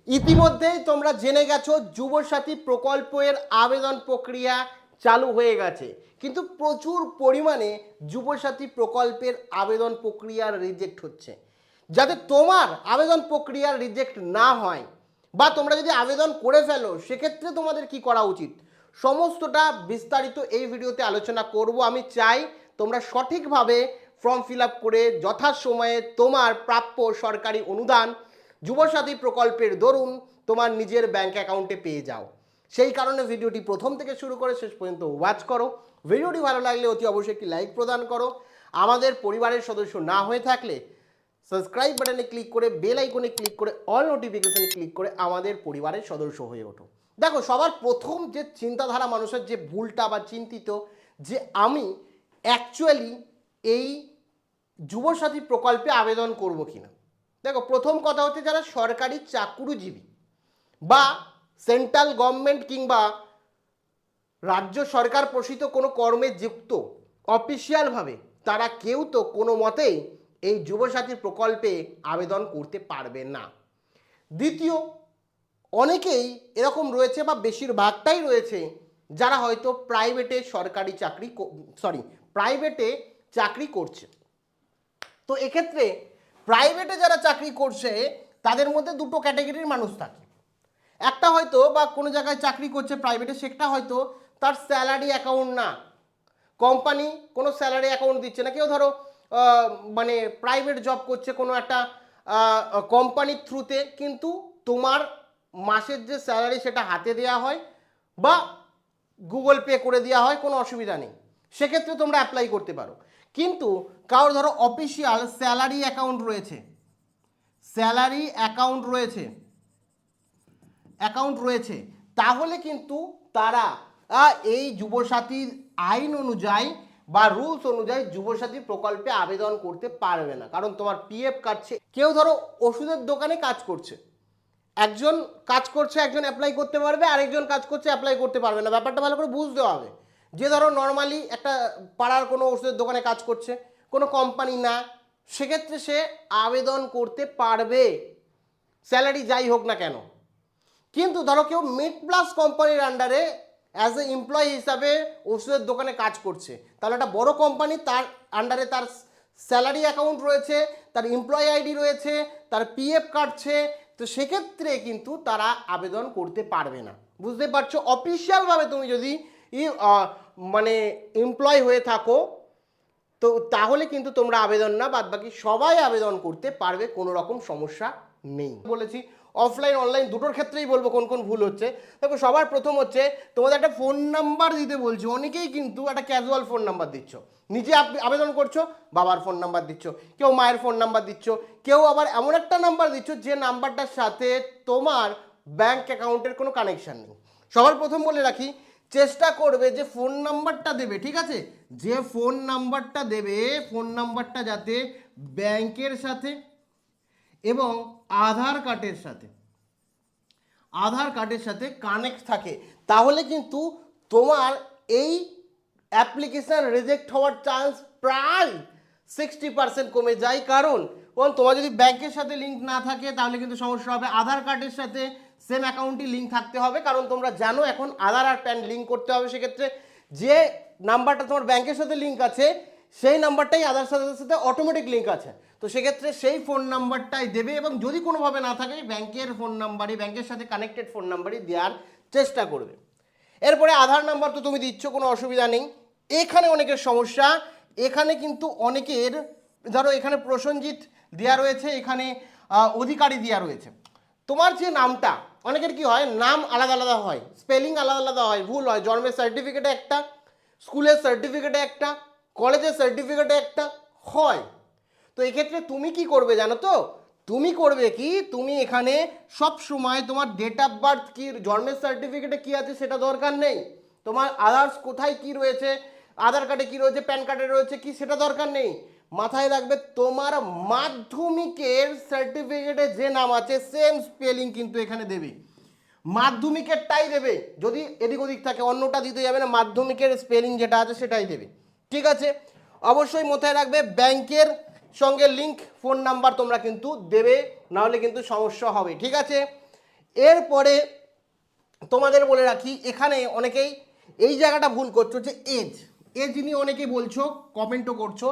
ইতিমধ্যেই তোমরা জেনে গেছো যুবসাথী প্রকল্পের আবেদন প্রক্রিয়া চালু হয়ে গেছে, কিন্তু প্রচুর পরিমাণে যুবসাথী প্রকল্পের আবেদন প্রক্রিয়ার রিজেক্ট হচ্ছে। যাতে তোমার আবেদন প্রক্রিয়ার রিজেক্ট না হয় বা তোমরা যদি আবেদন করে ফেলো সেক্ষেত্রে তোমাদের কি করা উচিত, সমস্তটা বিস্তারিত এই ভিডিওতে আলোচনা করব। আমি চাই তোমরা সঠিকভাবে ফর্ম ফিল আপ করে যথাসময়ে তোমার প্রাপ্য সরকারি অনুদান যুবসাথী প্রকল্পের দরুন তোমার নিজের ব্যাংক অ্যাকাউন্টে পেয়ে যাও। সেই কারণে ভিডিওটি প্রথম থেকে শুরু করে শেষ পর্যন্ত ওয়াচ করো। ভিডিওটি ভালো লাগলে অতি অবশ্যই একটি লাইক প্রদান করো। আমাদের পরিবারের সদস্য না হয়ে থাকলে সাবস্ক্রাইব বাটনে ক্লিক করে বেল আইকনে ক্লিক করে অল নোটিফিকেশনে ক্লিক করে আমাদের পরিবারের সদস্য হয়ে ওঠো। দেখো, সবার প্রথম যে চিন্তাধারা মানুষের যে ভুলটা বা চিন্তিত যে আমি অ্যাকচুয়ালি এই যুবসাথী প্রকল্পে আবেদন করব কিনা। দেখো, প্রথম কথা হচ্ছে যারা সরকারি চাকুরিজীবী বা সেন্ট্রাল গভর্নমেন্ট কিংবা রাজ্য সরকার পোষিত কোনো কর্মে যুক্ত অফিসিয়ালভাবে, তারা কেউ তো কোনো মতেই এই যুবসাথী প্রকল্পে আবেদন করতে পারবে না। দ্বিতীয়, অনেকেই এরকম রয়েছে বা বেশিরভাগটাই রয়েছে যারা হয়তো প্রাইভেটে চাকরি করছে। তো এক্ষেত্রে প্রাইভেটে যারা চাকরি করছে তাদের মধ্যে দুটো ক্যাটাগরির মানুষ থাকে। একটা হয়তো বা কোনো জায়গায় চাকরি করছে প্রাইভেটে, সেটা হয়তো তার স্যালারি অ্যাকাউন্ট না, কোম্পানি কোনো স্যালারি অ্যাকাউন্ট দিচ্ছে না। কেউ ধরো মানে প্রাইভেট জব করছে কোনো একটা কোম্পানির থ্রুতে, কিন্তু তোমার মাসের যে স্যালারি সেটা হাতে দেওয়া হয় বা গুগল পে করে দেওয়া হয়, কোনো অসুবিধা নেই, সেক্ষেত্রে তোমরা অ্যাপ্লাই করতে পারো। কিন্তু কারোর ধরো অফিসিয়াল স্যালারি অ্যাকাউন্ট রয়েছে, তাহলে কিন্তু তারা এই যুবসাথীর আইন অনুযায়ী বা রুলস অনুযায়ী যুবসাথী প্রকল্পে আবেদন করতে পারবে না। কারণ তোমার পিএফ কাটছে। কেউ ধরো ওষুধের দোকানে কাজ করছে, একজন অ্যাপ্লাই করতে পারবে, আরেকজন কাজ করছে অ্যাপ্লাই করতে পারবে না। ব্যাপারটা ভালো করে বুঝতে হবে। যে ধরো নর্মালি একটা পাড়ার কোনো ওষুধের দোকানে কাজ করছে, কোনো কোম্পানি না, সেক্ষেত্রে সে আবেদন করতে পারবে, স্যালারি যাই হোক না কেন। কিন্তু ধরো কেউ মিড প্লাস কোম্পানির আন্ডারে অ্যাজ এ এমপ্লয়ি হিসাবে ওষুধের দোকানে কাজ করছে, তাহলে একটা বড় কোম্পানি, তার আন্ডারে তার স্যালারি অ্যাকাউন্ট রয়েছে, তার এমপ্লয়ি আইডি রয়েছে, তার পিএফ কাটছে, তো সেক্ষেত্রে কিন্তু তারা আবেদন করতে পারবে না। বুঝতে পারছো? অফিসিয়ালভাবে তুমি যদি মানে এমপ্লয় হয়ে থাকো তো তাহলে কিন্তু তোমরা আবেদন না, বাদ বাকি সবাই আবেদন করতে পারবে, কোনো রকম সমস্যা নেই। বলেছি অফলাইন অনলাইন দুটোর ক্ষেত্রেই বলবো কোন কোন ভুল হচ্ছে। দেখো, সবার প্রথম হচ্ছে তোমাদের একটা ফোন নাম্বার দিতে বলছি। অনেকেই কিন্তু একটা ক্যাজুয়াল ফোন নাম্বার দিচ্ছ, নিজে আবেদন করছো বাবার ফোন নাম্বার দিচ্ছ, কেউ মায়ের ফোন নাম্বার দিচ্ছ, কেউ আবার এমন একটা নাম্বার দিচ্ছ যে নাম্বারটার সাথে তোমার ব্যাংক অ্যাকাউন্টের কোনো কানেকশান নেই। সবার প্রথম বলে রাখি, চেষ্টা করবে যে ফোন নাম্বারটা দেবে, ঠিক আছে, যে ফোন নাম্বারটা দেবে ফোন নাম্বারটা যাতে ব্যাংকের সাথে এবং আধার কার্ডের সাথে কানেক্ট থাকে, তাহলে কিন্তু তোমার এই অ্যাপ্লিকেশান রিজেক্ট হওয়ার চান্স প্রায় 60% কমে যায়। কারণ তোমার যদি ব্যাংকের সাথে লিঙ্ক না থাকে তাহলে কিন্তু সমস্যা হবে। আধার কার্ডের সাথে সেম অ্যাকাউন্টই লিঙ্ক থাকতে হবে, কারণ তোমরা জানো এখন আধার আর প্যান লিঙ্ক করতে হবে। সেক্ষেত্রে যে নাম্বারটা তোমার ব্যাংকের সাথে লিঙ্ক আছে সেই নাম্বারটাই আধার সাথে অটোমেটিক লিঙ্ক আছে, তো সেক্ষেত্রে সেই ফোন নাম্বারটাই দেবে, এবং যদি কোনোভাবে না থাকে ব্যাংকের ফোন নাম্বারই, ব্যাংকের সাথে কানেক্টেড ফোন নাম্বারই দেওয়ার চেষ্টা করবে। এরপরে আধার নাম্বার তো তুমি দিচ্ছ, কোনো অসুবিধা নেই। এখানে অনেকের সমস্যা, এখানে কিন্তু অনেকের ধরো এখানে প্রসেনজিৎ দেওয়া রয়েছে, এখানে অধিকারী দেওয়া রয়েছে। তোমার যে নামটা, অনেকের কি হয় নাম আলাদা আলাদা হয়, স্পেলিং আলাদা আলাদা হয়, ভুল হয়, জন্মের সার্টিফিকেটে একটা, স্কুলের সার্টিফিকেটে একটা, কলেজের সার্টিফিকেটে একটা হয়। তো এক্ষেত্রে তুমি কি করবে জানো তো, তুমি করবে কি, তুমি এখানে সব সময় তোমার ডেট অফ বার্থ কি, জন্মের সার্টিফিকেটে কি আছে সেটা দরকার নেই, তোমার আদার্স কোথায় কি রয়েছে, আধার কার্ডে কি রয়েছে, প্যান কার্ডে রয়েছে কি, সেটা দরকার নেই। মাথায় রাখবে তোমার মাধ্যমিকের সার্টিফিকেটে যে নাম আছে সেম স্পেলিং কিন্তু এখানে দেবে, মাধ্যমিকেরটাই দেবে। যদি এদিক ওদিক থাকে অন্যটা দিতে যাবে না, মাধ্যমিকের স্পেলিং যেটা আছে সেটাই দেবে, ঠিক আছে। অবশ্যই মাথায় রাখবে ব্যাংকের সঙ্গে লিঙ্ক ফোন নাম্বার তোমরা কিন্তু দেবে, নাহলে কিন্তু সমস্যা হবে, ঠিক আছে। এরপরে তোমাদের বলে রাখি, এখানে অনেকেই এই জায়গাটা ভুল করছো যে এজ এজ নিয়ে অনেকেই বলছো, কমেন্টও করছো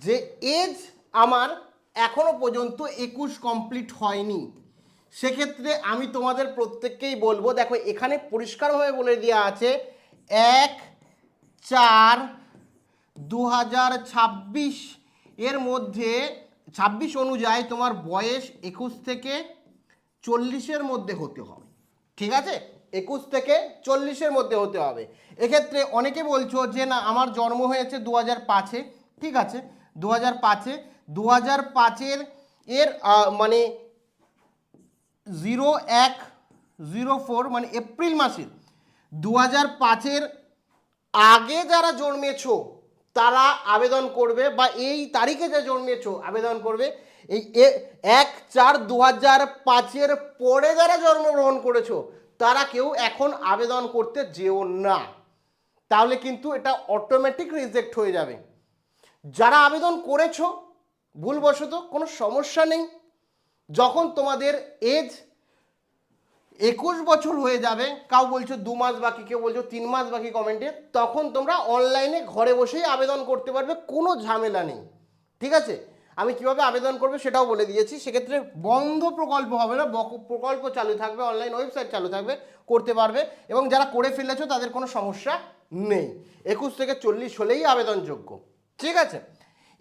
যে এজ আমার এখনো পর্যন্ত 21 কমপ্লিট হয়নি। সেক্ষেত্রে আমি তোমাদের প্রত্যেককেই বলবো, দেখো এখানে পরিষ্কারভাবে বলে দেওয়া আছে 1/4/2026 এর মধ্যে 26 অনুযায়ী তোমার বয়স 21 থেকে 40-এর মধ্যে হতে হবে। ঠিক আছে, 21 থেকে 40-এর মধ্যে হতে হবে। এক্ষেত্রে অনেকে বলছো যে না আমার জন্ম হয়েছে 2005-এ, ঠিক আছে 2005-এ, 2005-এর মানে 01/04 মানে এপ্রিল মাসের 2005-এর আগে যারা জন্মেছো তারা আবেদন করবে, বা এই তারিখে যা জন্মেছো আবেদন করবে। এই 1/4/2005-এর পরে যারা জন্মগ্রহণ করেছো তারা কেউ এখন আবেদন করতে যেও না, তাহলে কিন্তু এটা অটোমেটিক রিজেক্ট হয়ে যাবে। যারা আবেদন করেছো ভুলবশত কোনো সমস্যা নেই, যখন তোমাদের এজ 21 বছর হয়ে যাবে, কাউ বলছো 2 মাস বাকি, কেউ বলছো 3 মাস বাকি কমেন্টে, তখন তোমরা অনলাইনে ঘরে বসেই আবেদন করতে পারবে, কোনো ঝামেলা নেই। ঠিক আছে, আমি কিভাবে আবেদন করবে সেটাও বলে দিয়েছি। সেক্ষেত্রে বন্ধ প্রকল্প হবে না, প্রকল্প চালু থাকবে, অনলাইন ওয়েবসাইট চালু থাকবে, করতে পারবে। এবং যারা করে ফেলেছো তাদের কোনো সমস্যা নেই, 21 থেকে 40 হলেই আবেদনযোগ্য। ঠিক আছে,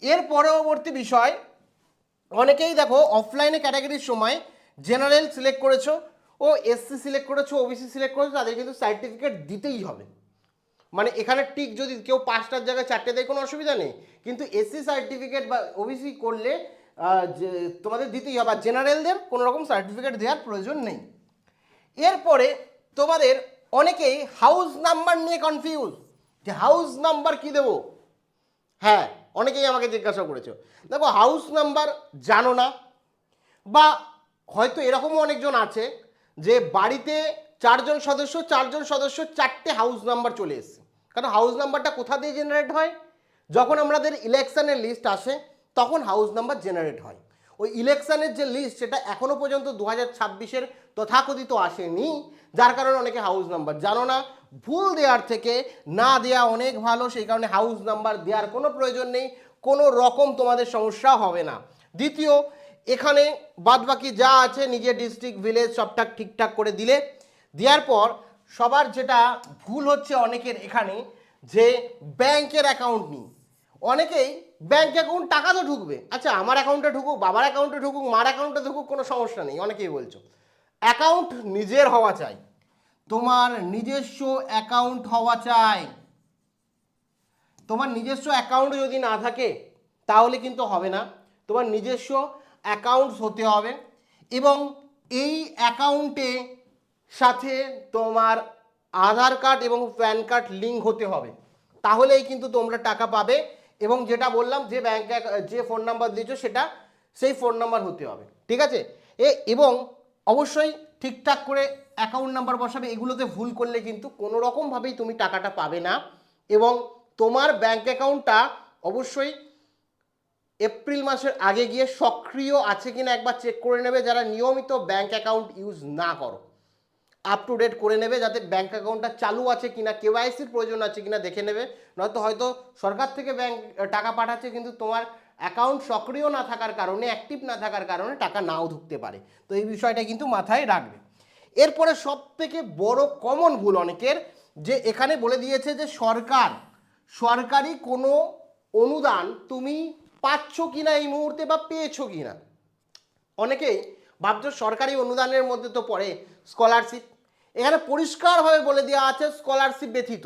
এর পরবর্তী বিষয়, অনেকেই দেখো অফলাইনে ক্যাটাগরির সময় জেনারেল সিলেক্ট করেছো ও এসসি সিলেক্ট করেছো, ওবিসি সিলেক্ট করেছো, তাদের কিন্তু সার্টিফিকেট দিতেই হবে। মানে এখানে ঠিক যদি কেউ 5টার জায়গায় 4টে দেয় কোনো অসুবিধা নেই, কিন্তু এসসি সার্টিফিকেট বা ওবিসি করলে তোমাদের দিতেই হবে, আর জেনারেলদের কোনো রকম সার্টিফিকেট দেওয়ার প্রয়োজন নেই। এরপরে তোমাদের অনেকেই হাউস নাম্বার নিয়ে কনফিউজ, যে হাউস নাম্বার কি দেবো। হ্যাঁ, অনেকেই আমাকে জিজ্ঞাসা করেছো, দেখো হাউস নাম্বার জানো না, বা হয়তো এরকমও অনেকজন আছে যে বাড়িতে 4জন সদস্য 4টে হাউস নাম্বার চলে এসছে। কারণ হাউস নাম্বারটা কোথা দিয়ে জেনারেট হয়, যখন আমাদের ইলেকশনের লিস্ট আসে তখন হাউস নাম্বার জেনারেট হয়। ওই ইলেকশনের যে লিস্ট সেটা এখনও পর্যন্ত 2026-এর তথাকথিত আসেনি, যার কারণে অনেকে হাউস নাম্বার জানো না। ভুল দেওয়ার থেকে না দেওয়া অনেক ভালো, সেই কারণে হাউস নাম্বার দেওয়ার কোনো প্রয়োজন নেই, কোনো রকম তোমাদের সমস্যা হবে না। দ্বিতীয়, এখানে বাদবাকি যা আছে নিজের ডিস্ট্রিক্ট ভিলেজ সবটা ঠিকঠাক করে দিলে, দেওয়ার পর সবার যেটা ভুল হচ্ছে অনেকের এখানে, যে ব্যাংকের অ্যাকাউন্ট নিই। অনেকেই ব্যাংক অ্যাকাউন্ট টাকা তো ঢুকবে, আচ্ছা আমার অ্যাকাউন্টে ঢুকুক, বাবার অ্যাকাউন্টে ঢুকুক, মার অ্যাকাউন্টে ঢুকুক, কোনো সমস্যা নেই। অনেকেই বলছো অ্যাকাউন্ট নিজের হওয়া চাই, তোমার নিজস্ব অ্যাকাউন্ট হওয়া চাই। তোমার নিজস্ব অ্যাকাউন্ট যদি না থাকে তাহলে কিন্তু হবে না, তোমার নিজস্ব অ্যাকাউন্টস হতে হবে, এবং এই অ্যাকাউন্টে সাথে তোমার আধার কার্ড এবং প্যান কার্ড লিঙ্ক হতে হবে, তাহলেই কিন্তু তোমরা টাকা পাবে। এবং যেটা বললাম যে ব্যাংক যে ফোন নাম্বার দিয়েছো সেটা সেই ফোন নাম্বার হতে হবে। ঠিক আছে, এবং অবশ্যই ঠিকঠাক করে অ্যাকাউন্ট নাম্বার বসাবে, এগুলোতে ভুল করলে কিন্তু কোনো রকমভাবেই তুমি টাকাটা পাবে না। এবং তোমার ব্যাংক অ্যাকাউন্টটা অবশ্যই এপ্রিল মাসের আগে গিয়ে সক্রিয় আছে কিনা একবার চেক করে নেবে, যারা নিয়মিত ব্যাংক অ্যাকাউন্ট ইউজ না করো, আপ টু ডেট করে নেবে যাতে ব্যাংক অ্যাকাউন্টটা চালু আছে কিনা, কেওয়াইসির প্রয়োজন আছে কিনা দেখে নেবে। নয়তো হয়তো সরকার থেকে ব্যাংক টাকা পাঠাচ্ছে কিন্তু তোমার অ্যাকাউন্ট সক্রিয় না থাকার কারণে, অ্যাক্টিভ না থাকার কারণে টাকা নাও ঢুকতে পারে। তো এই বিষয়টা কিন্তু মাথায় রাখবে। এরপরে সব থেকে বড় কমন ভুল অনেকের, যে এখানে বলে দিয়েছে যে সরকারি কোনো অনুদান তুমি পাচ্ছ কিনা এই মুহূর্তে, বা পেয়েছো কিনা। অনেকেই ভাবছো সরকারি অনুদানের মধ্যে তো পড়ে স্কলারশিপ, এখানে পরিষ্কারভাবে বলে দেওয়া আছে স্কলারশিপ ব্যতীত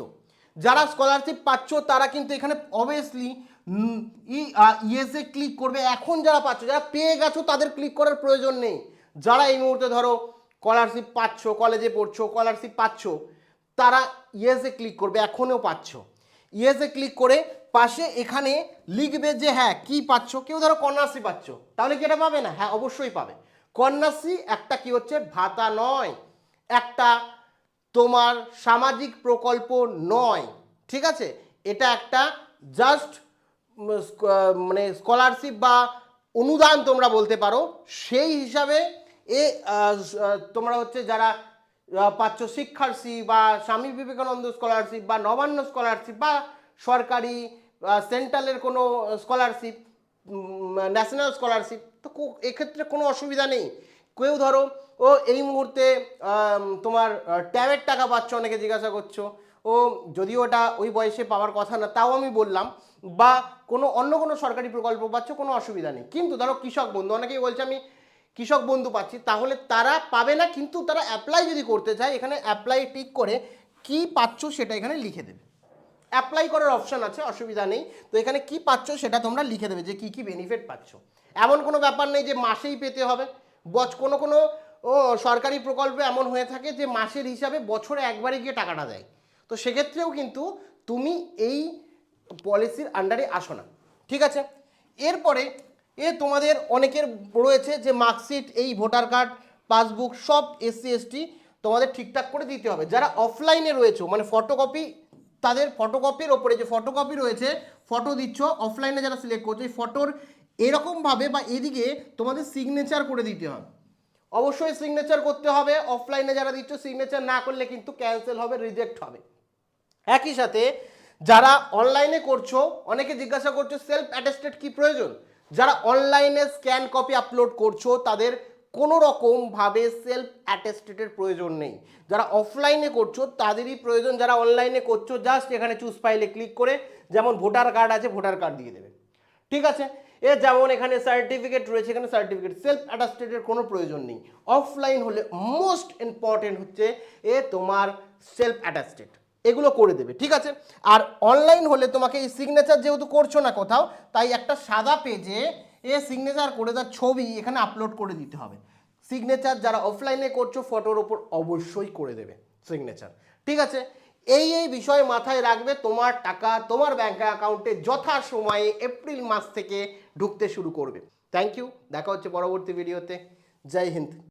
যারা স্কলারশিপ পাচ্ছ তারা কিন্তু এখানে অবভিয়াসলি ইয়েসে ক্লিক করবে। এখন যারা পাচ্ছ, যারা পেয়ে গেছো তাদের ক্লিক করার প্রয়োজন নেই। যারা এই মুহূর্তে ধরো স্কলারশিপ পাচ্ছ, কলেজে পড়ছো, স্কলারশিপ পাচ্ছ, তারা ইয়েসে ক্লিক করবে, এখনও পাচ্ছ। ইয়েসে ক্লিক করে পাশে এখানে লিখবে যে হ্যাঁ কি পাচ্ছ। কেউ ধরো কন্যাশ্রী পাচ্ছ, তাহলে কি এটা পাবে না? হ্যাঁ অবশ্যই পাবে। কন্যাশ্রী একটা কি হচ্ছে ভাতা নয়, একটা তোমার সামাজিক প্রকল্প নয়, ঠিক আছে, এটা একটা জাস্ট মানে স্কলারশিপ বা অনুদান তোমরা বলতে পারো। সেই হিসাবে এ তোমরা হচ্ছে যারা পাচ্ছ শিক্ষার্থী বা স্বামী বিবেকানন্দ স্কলারশিপ বা নবান্ন স্কলারশিপ বা সরকারি সেন্ট্রালের কোনো স্কলারশিপ, ন্যাশনাল স্কলারশিপ, তো এক্ষেত্রে কোনো অসুবিধা নেই। কেউ ধরো ও এই মুহূর্তে তোমার ট্যাবের টাকা পাচ্ছ, অনেকে জিজ্ঞাসা করছো, ও যদিও ওটা ওই বয়সে পাওয়ার কথা না, তাও আমি বললাম, বা কোনো অন্য কোনো সরকারি প্রকল্প পাচ্ছ, কোনো অসুবিধা নেই। কিন্তু ধরো কৃষক বন্ধু, অনেকেই বলছে আমি কৃষক বন্ধু পাচ্ছি, তাহলে তারা পাবে না, কিন্তু তারা অ্যাপ্লাই যদি করতে চায় এখানে অ্যাপ্লাই টিক করে কি পাচ্ছ সেটা এখানে লিখে দেবে। অ্যাপ্লাই করার অপশান আছে, অসুবিধা নেই। তো এখানে কি পাচ্ছ সেটা তোমরা লিখে দেবে যে কি কি বেনিফিট পাচ্ছ। এমন কোনো ব্যাপার নেই যে মাসেই পেতে হবে। কোনো কোনো সরকারি প্রকল্পে এমন হয়ে থাকে যে মাসের হিসাবে বছরে একবারে গিয়ে টাকাটা দেয়, তো সেক্ষেত্রেও কিন্তু তুমি এই পলিসির আন্ডারে আসো না, ঠিক আছে। এরপরে তোমাদের অনেকের রয়েছে যে মার্কশিট, এই ভোটার কার্ড, পাসবুক সব SC ST তোমাদের ঠিকঠাক করে দিতে হবে। যারা অফলাইনে রয়েছে মানে ফটোকপি, তাদের ফটোকপির ওপরে যে ফটোকপি রয়েছে, ফটো দিচ্ছ, অফলাইনে যারা সিলেক্ট করছো এই ফটোর এরকমভাবে বা এদিকে তোমাদের সিগনেচার করে দিতে হবে। অবশ্যই সিগনেচার করতে হবে। অফলাইনে যারা দিচ্ছ সিগনেচার না করলে কিন্তু ক্যান্সেল হবে, রিজেক্ট হবে। একই সাথে যারা অনলাইনে করছো, অনেকে জিজ্ঞাসা করছো সেলফ অ্যাটেস্টেড কি প্রয়োজন। যারা অনলাইনে স্ক্যান কপি আপলোড করছো তাদের কোনো রকমভাবে সেলফ অ্যাটেস্টেডের প্রয়োজন নেই। যারা অফলাইনে করছো তাদেরই প্রয়োজন। যারা অনলাইনে করছো জাস্ট এখানে চুজ ফাইলে ক্লিক করে, যেমন ভোটার কার্ড আছে ভোটার কার্ড দিয়ে দেবে, ঠিক আছে। যেমন এখানে সার্টিফিকেট রয়েছে, এখানে সার্টিফিকেট, সেলফ অ্যাটাস্টেডের কোনো প্রয়োজন নেই। অফলাইন হলে মোস্ট ইম্পর্টেন্ট হচ্ছে তোমার সেলফ অ্যাটাস্টেড, এগুলো করে দেবে, ঠিক আছে। আর অনলাইন হলে তোমাকে এই সিগনেচার যেহেতু করছো না কোথাও, তাই একটা সাদা পেজে সিগনেচার করে তার ছবি এখানে আপলোড করে দিতে হবে। সিগনেচার যারা অফলাইনে করছো ফটোর ওপর অবশ্যই করে দেবে সিগনেচার, ঠিক আছে। এই বিষয় মাথায় রাখবে। তোমার টাকা তোমার ব্যাংক অ্যাকাউন্টে যথা সময়ে এপ্রিল মাস থেকে ঢুকতে শুরু করবে। থ্যাংক ইউ, দেখা হচ্ছে পরবর্তী ভিডিওতে। জয় হিন্দ।